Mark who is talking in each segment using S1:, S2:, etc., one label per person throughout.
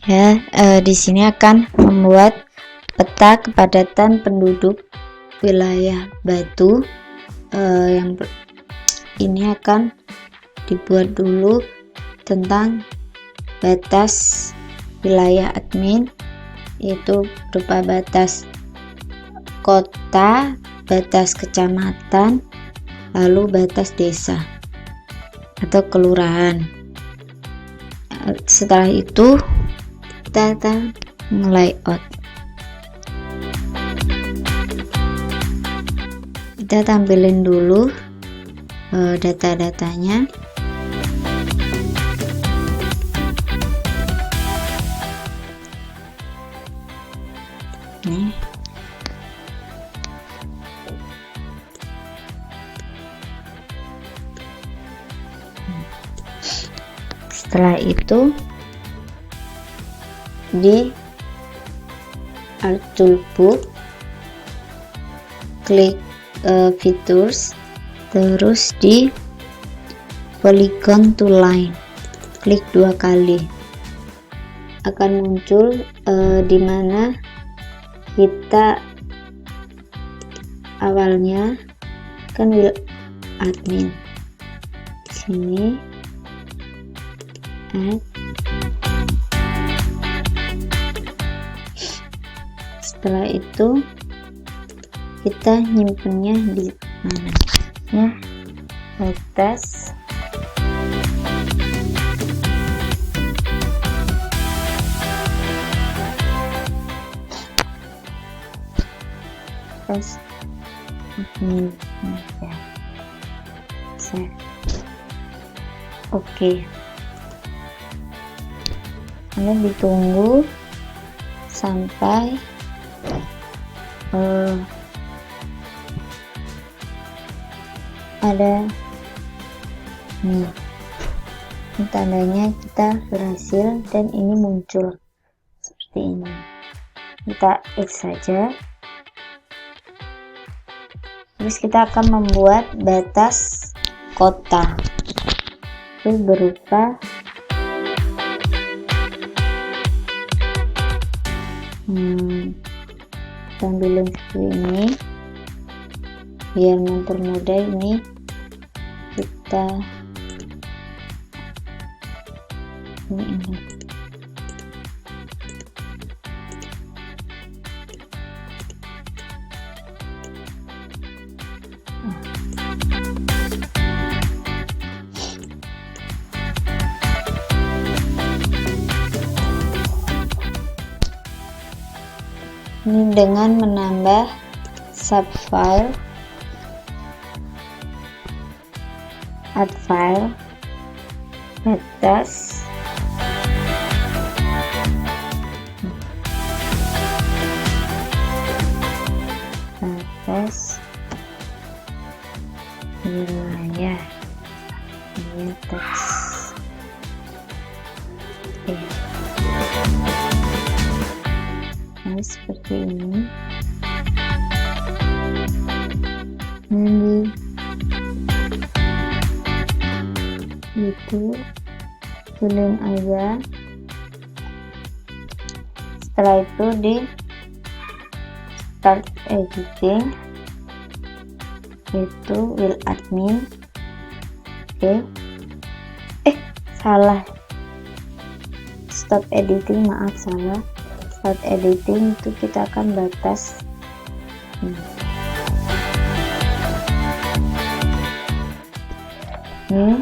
S1: Ya, di sini akan membuat peta kepadatan penduduk wilayah Batu. Ini akan dibuat dulu tentang batas wilayah admin, yaitu berupa batas kota, batas kecamatan, lalu batas desa atau kelurahan. Setelah itu kita akan nge-layout. Kita tampilin dulu data-datanya. Nih. Setelah itu di Art Toolbox klik Features, terus di Polygon to Line klik 2 kali. Akan muncul di mana kita awalnya kan will admin. Sini add. Setelah itu kita nyimpennya di mana ya, batas admin ya. Save. Oke. Kalian ditunggu sampai ada nih tandanya kita berhasil dan ini muncul seperti ini. Kita X saja, terus kita akan membuat batas kota itu berupa tampilin seperti ini biar mempermudah. Ini kita ini dengan menambah subfile, add file, batas wilayah teks. Nah, seperti ini. Itu tulen aja. Setelah itu di start editing, itu will admin. Salah, stop editing, maaf salah. Start editing itu kita akan batas ini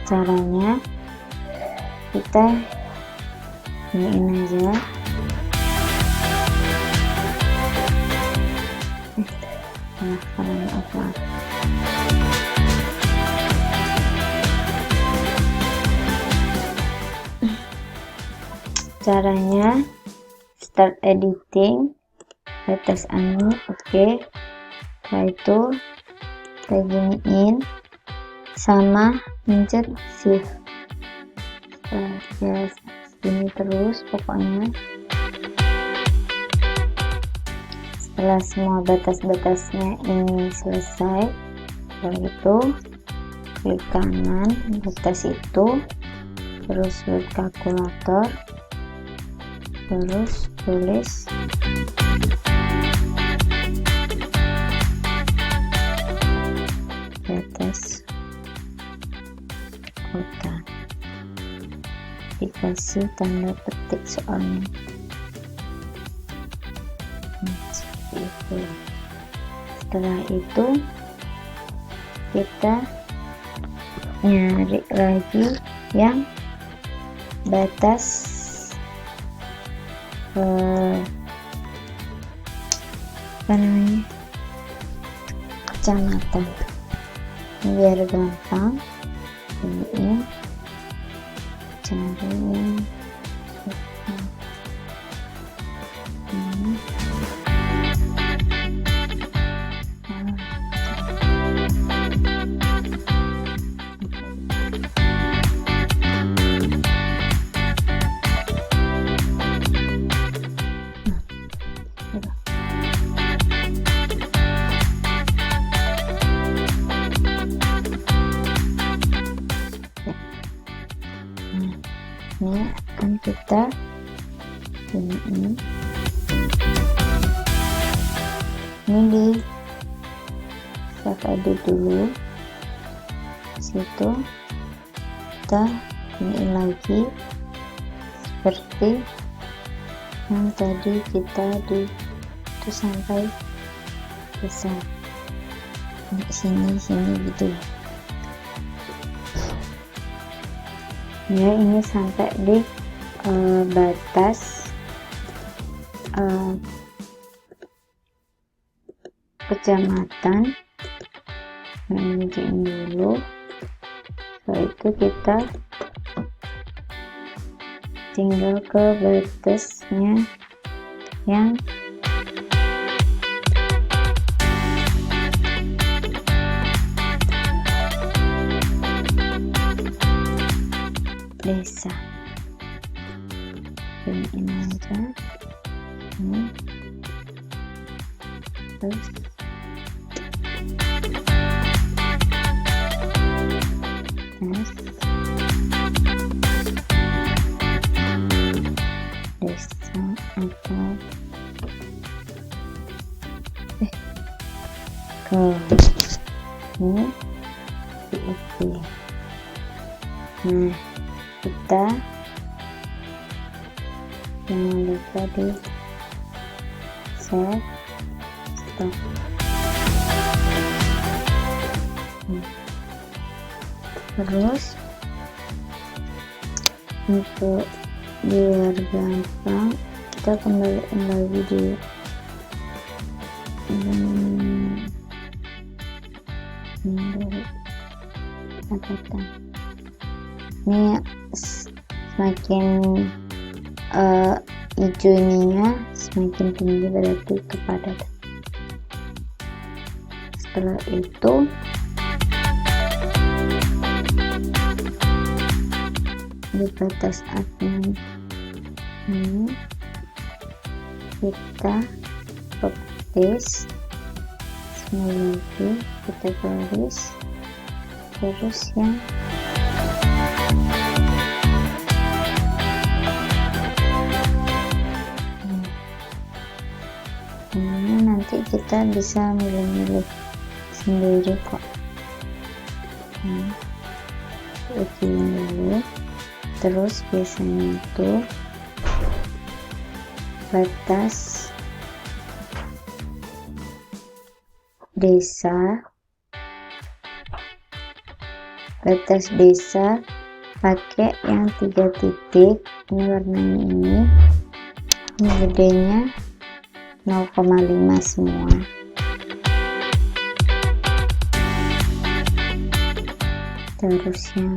S1: caranya. Kita iniin aja. Caranya start editing, batas anu, oke. Setelah itu kita giniin sama mencet shift. Ya ini terus pokoknya. Setelah semua batas-batasnya ini selesai, setelah itu klik kanan batas itu, terus buat kalkulator, terus tulis batas kota, dikasih tanda petik soalnya. Seperti itu. Setelah itu kita nyari lagi yang batas kecamatan, biar gampang. Ini cari yang ini akan kita ini di save edit dulu. Situ kita ini lagi seperti yang tadi kita itu sampai bisa sini gitu ya. Ini sampai di batas kecamatan. Ini dulu. Setelah itu kita tinggal ke batasnya yang desa. Ini aja ini, terus desa atau ke ini diisi. Nah, kita jangan lupa di save, stop. Terus untuk biar gampang kita kembaliin lagi di catatan. Ini semakin hijau ininya semakin tinggi, berarti kepadatan. Setelah itu di batas admin ini kita copy paste lagi, kita garis terus yang ini nanti kita bisa milih-milih sendiri kok. Begini dulu. Terus biasanya itu batas desa, pakai yang 3 titik. Ini warnanya ini gedenya 0,5 semua. Terus yang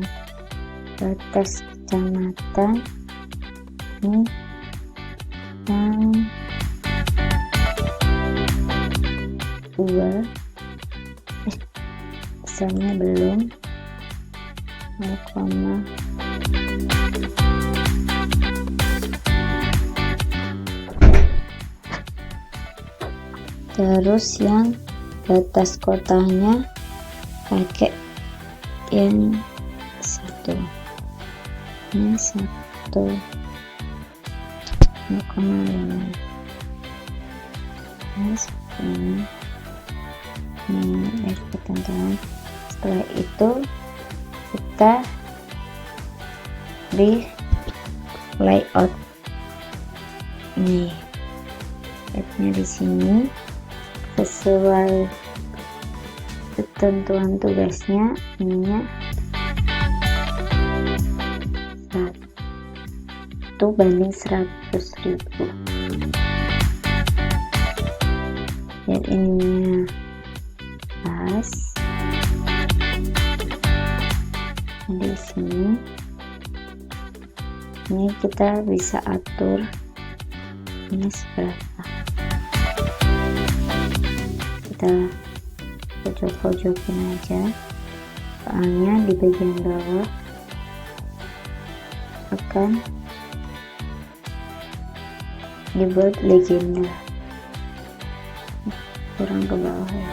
S1: batas kecamatan ini yang 2, misalnya belum 0, terus yang batas kotanya pakai yang 1, ini 1. 0,5. Nah, seperti ini dari ketentuan. Setelah itu kita di layout ini lihatnya di sini sesuai ketentuan tugasnya, ininya 1/100.000. lihat ininya pas. Di sini ini kita bisa atur ini seberapa, kita pojok-pojokin aja, soalnya di bagian bawah akan dibuat legenda, kurang ke bawah ya.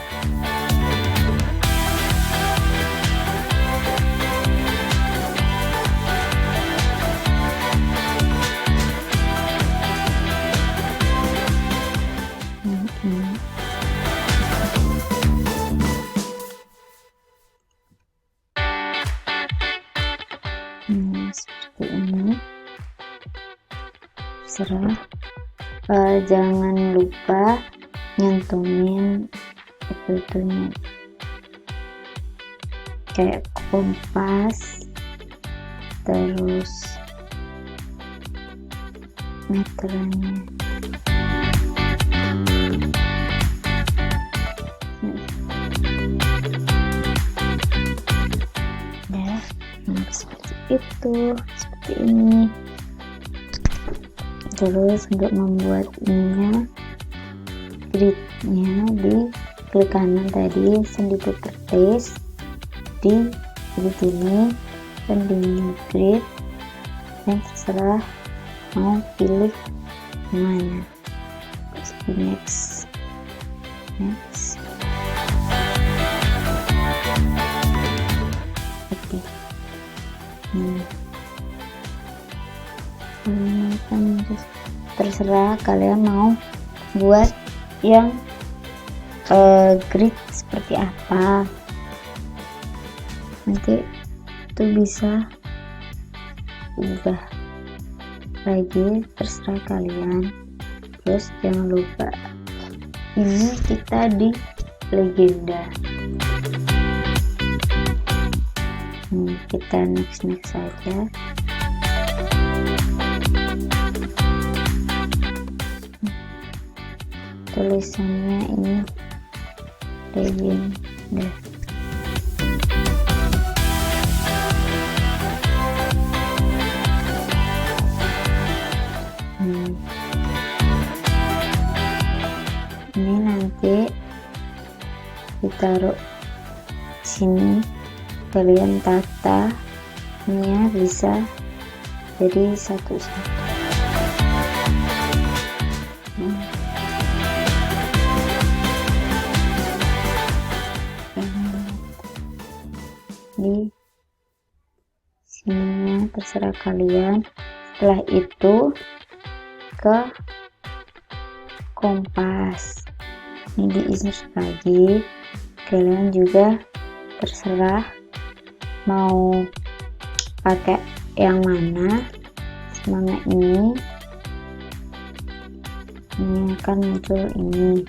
S1: Seperti ini, terserah. Jangan lupa nyantumin itunya kayak kompas, terus meterannya. Seperti itu, seperti ini. Terus untuk membuat ininya, gridnya di klik kanan tadi, send putar paste di grid ini dan di grid, dan terserah mau pilih mana. Next. Oke. Terserah kalian mau buat yang grid seperti apa, nanti itu bisa ubah lagi, terserah kalian. Terus jangan lupa ini kita di legenda. Kita next saja. Tulisannya ini legenda. Ini nanti ditaruh sini, kalian tata nya bisa jadi satu-satu. Di sininya terserah kalian. Setelah itu ke kompas, ini di insert lagi. Kalian juga terserah mau pakai yang mana. Semangat ini akan muncul ini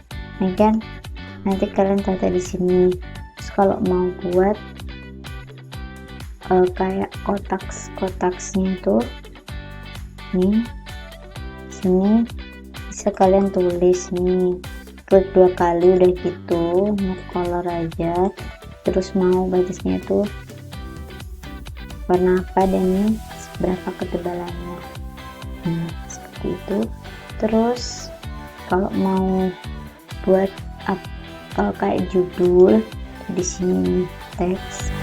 S1: kan, nanti kalian tata di sini. Terus kalau mau buat kayak kotak-kotaknya itu nih, sini bisa kalian tulis nih, klik 2 kali udah gitu, mau color aja. Terus mau batasnya itu warna apa dan ini berapa ketebalannya, seperti itu. Terus kalau mau buat kayak judul, di sini teks,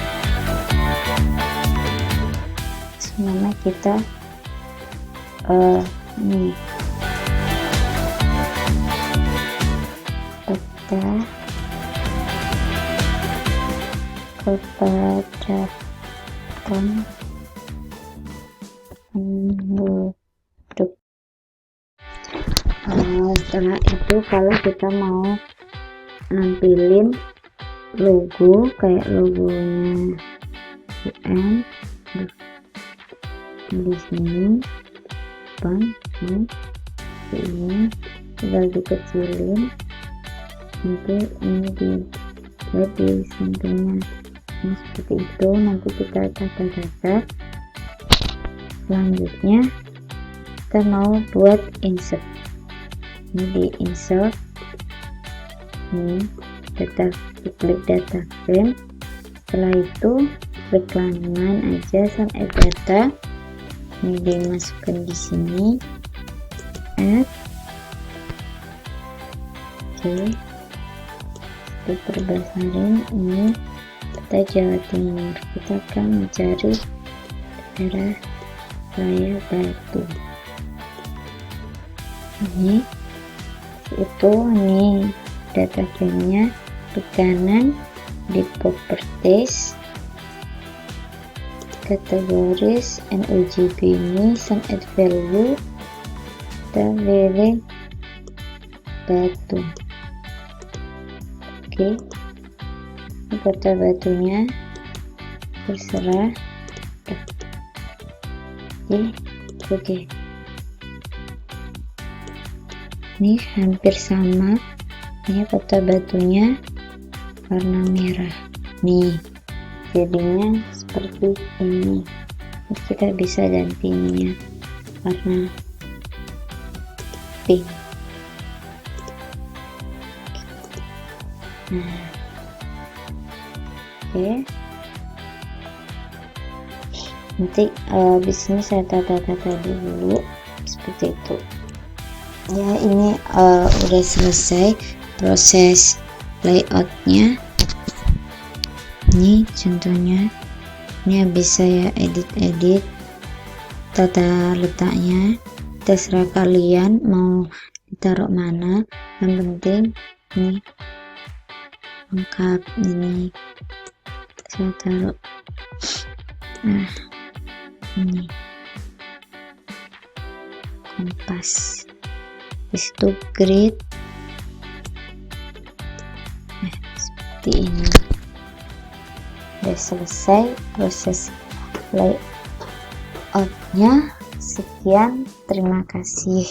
S1: semuanya kita ini kepada penduduk Setelah itu kalau kita mau nampilin logo kayak logonya UN di sini ini tinggal dikecilin nanti ini dibuat di sampingnya. Nah, seperti itu nanti kita tata-tata. Selanjutnya kita mau buat insert. Ini di insert, ini data, klik data frame. Setelah itu klik kanan aja sampai data, ini dimasukkan di sini, add. Oke, diperbesarin. Ini kita Jawa Timur, kita akan mencari daerah Raya Batu. Ini itu nih data frame-nya, di kanan di properties, kategoris NUGB ini some add value, kita pilih batu. Oke, ini kota batunya terserah. Oke. Ini hampir sama, ini kota batunya warna merah nih, jadinya seperti ini. Kita bisa gantinya warna pink. Nah, oke, nanti di sini saya tata-tata dulu seperti itu. Ya, ini udah selesai proses layoutnya. Ini contohnya, ini bisa ya edit tata letaknya, terserah kalian mau ditaruh mana, yang penting ini lengkap. Ini saya taruh, nah ini kompas, disitu grid. Nah, seperti ini. Udah selesai proses layoutnya. Sekian, terima kasih.